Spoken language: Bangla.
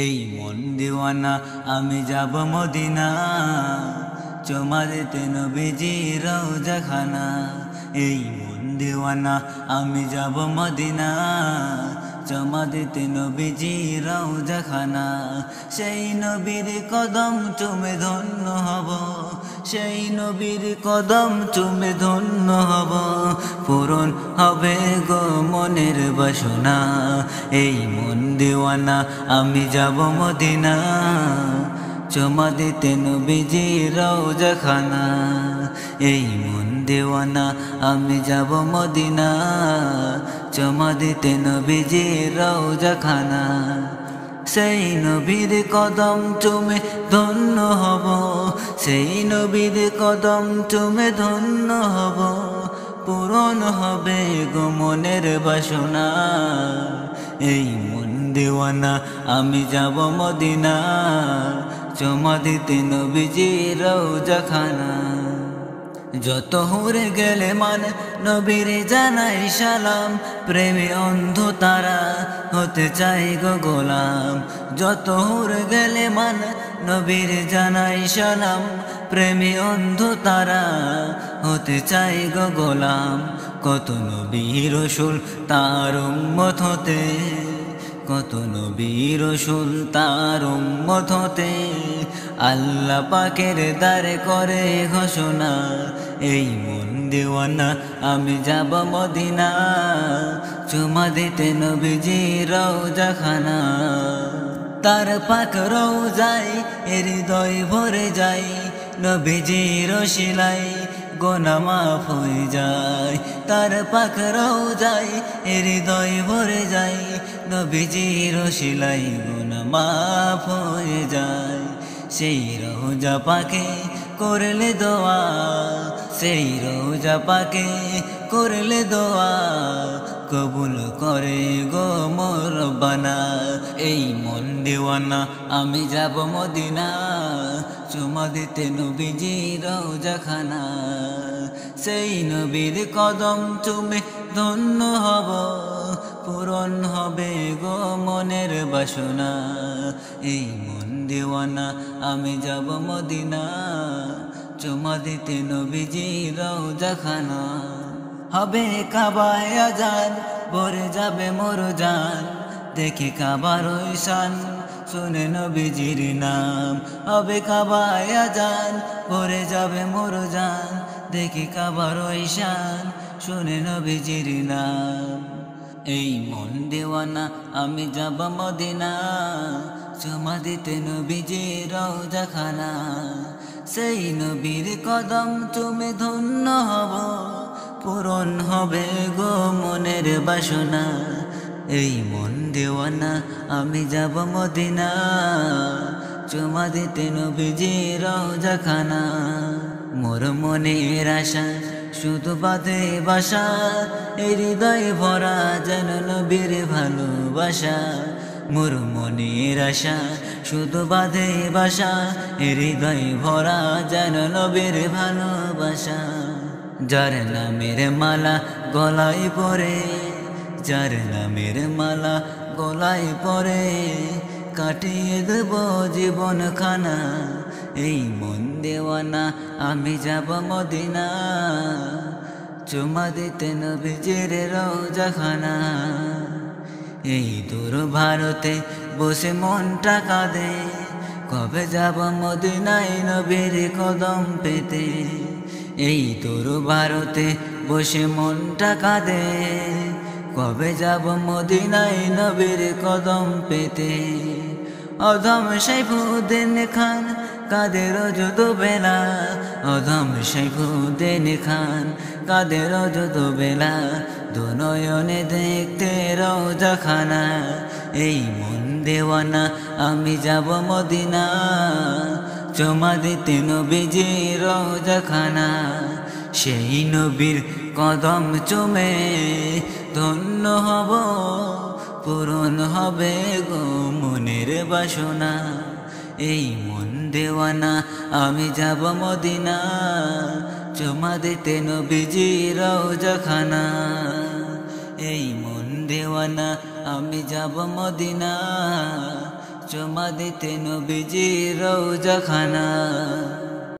এই মন দিওয়ানা আমি যাব মদিনা, চুমা দিতে নবীজির রওজাখানা। এই মন দিওয়ানা আমি যাব মদিনা, চুমা দিতে নবীজির রওজাখানা। সেই নবীর কদম চুমে ধন্য হব, সেই নবীর কদম চুমে ধন্য হব। পূরণ হবে গো মনের বাসনা, এই মন দিওয়ানা আমি যাব মদিনা, চুমা দিতে নবীজির রওজাখানা। এই মন দিওয়ানা আমি যাব মদিনা, চুমা দিতে নবীজির রওজাখানা। সেই নবীর কদম চুমে ধন্য হব, সেই নবীর কদম চুমে ধন্য হব। পূরণ হবে গো মনের বাসনা, এই মন দিওয়ানা আমি যাব মদিনা, চুমা দিতে নবীজির রওজাখানা। যত হুরে গেলে মান নবীর জানাই সালাম, প্রেমে অন্ধ তারা হতে চাই গো গোলাম। যত হুরে গেলে মান নবীর জানাই সালাম, প্রেমে অন্ধ তারা হতে চাই গো গোলাম। কত নবী রাসূল তার উম্মত হতে, কত নবী রাসূল তার উম্মত হতে আল্লাহ পাকের দ্বারে করে ঘোষণা। এই মন দিওয়ানা আমি যাব মদিনা, চুমা দিতে নবীজির রওজাখানা। তার পাক রওজায় হৃদয় ভরে যায়, নবীজির শিলায় গুনাহ মাফ হয়ে যায়। তার পাক রওজায় হৃদয় ভরে যায়, নবীজির শিলায় গুনাহ মাফ হয়ে যায়। সেই রওজা পাকে করলে দোয়া, সেই রওজা পাকে করলে দোয়া, কবুল করে গো মোর রব্বানা। এই মন দিওয়ানা আমি যাব মদিনা, চুমা দিতে নবীজির রওজাখানা। সেই নবীর কদম চুমে ধন্য হব, পূরণ হবে গো মনের বাসনা। এই মন দিওয়ানা আমি যাব মদিনা, চুমা দিতে নবীজির রওজাখানা। হবে কাবায় আজান, ভরে যাবে মোর জান, দেখে কাবার ওই শান, শুনে নবীজির নাম। হবে কাবায় আজান, ভরে যাবে মোর জান, দেখে কাবার ওই শান, শুনে নবীজির নাম। এই মন দিওয়ানা আমি যাব মদিনা, চুমা দিতে নবীজির রওজাখানা। সেই নবীর কদম চুমে ধন্য হব, পূরণ হবে গো মনের বাসনা। এই মন দিওয়ানা আমি যাব মদিনা, চুমা দিতে নবীজির রওজাখানা। মোর মনের আশা শুধু বাঁধে বাসা, হৃদয় ভরা যেন নবীর ভালোবাসা। মোর মনের আশা শুধু বাঁধে বাসা, হৃদয় ভরা যেন নবীর ভালোবাসা। যার নামের মালা গলায় পরে, যার নামের মালা গলায় পরে, কাটিয়ে দেব জীবন খানা। এই মন দেওয়ানা আমি যাব মদিনা, চুমা দিতে নবীজির রওজাখানা। এই দূর ভারতে বসে মনটা কাঁদে, কবে যাব মদিনায় নবীর কদম পেতে। এই দূর ভারতে বসে মনটা কাঁদে, কবে যাব মদিনায় নবীর কদম পেতে। অধম সাইফুদ্দিন খান কাঁদে রোজ দুবেলা, অধম সাইফুদ্দিন খান কাঁদে রোজ দুবেলা, দু নয়নে দেখতে রওজাখানা। এই মন দেওয়ানা আমি যাব মদিনা, চুমা দিতে নবীজির রওজাখানা। সেই নবীর কদম চুমে ধন্য হব, পূরণ হবে গো মনের বাসনা। এই মন দেওয়ানা আমি যাব মদিনা, চুমা দিতে নবীজির রওজাখানা। এই মন দেওয়ানা আমি যাব মদিনা, চুমা দিতে নবীজি রওজাখানা।